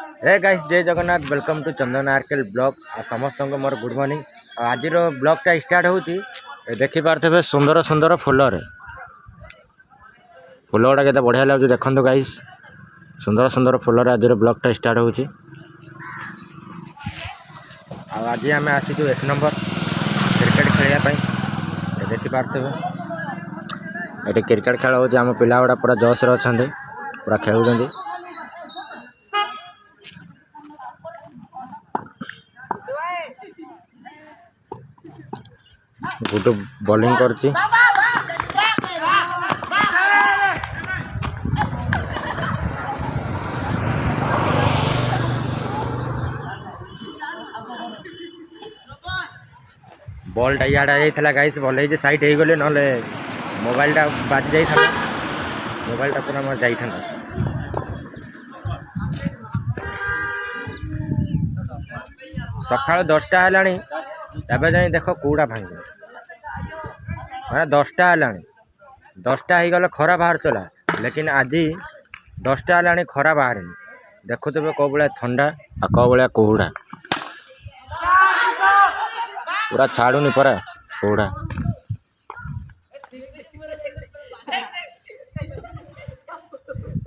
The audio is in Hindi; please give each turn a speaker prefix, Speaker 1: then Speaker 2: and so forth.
Speaker 1: हे गाइस जय जगन्नाथ वेलकम टू चंदन आर्केल ब्लॉग समस्त को मोर गुड मॉर्निंग। आज ब्लॉगटा स्टार्ट होची देखि पारथबे सुंदर सुंदर फुलर फुल गुड़ा केते बढ़िया लागु देखंतु गाइस सुंदर सुंदर फुलर आज ब्लॉगटा स्टार्ट होची। आज आम आसी एक नंबर क्रिकेट खेलने देखि पारथबे ये क्रिकेट खेल हो आम पिला गुड़ा पूरा जोश रे अछंती पूरा खेलुछंती। गुड बॉलिंग करची बॉलटा इाड़ा जाइए गाइस भले साइड हो गले ना मोबाइलटा बाजी जाइए मोबाइलटा पूरा मोर जाइए सकाल 10टा है तबे जाए देख कौड़ा भांग मैंने 10टा है 10टा हो गले खरा बाहर चला लेकिन आज 10टा है खरा बाहर देखुवे कौ भाया थंडा आ कौ भाया कौड़ा पूरा छाड़ुनी परा कौड़ा।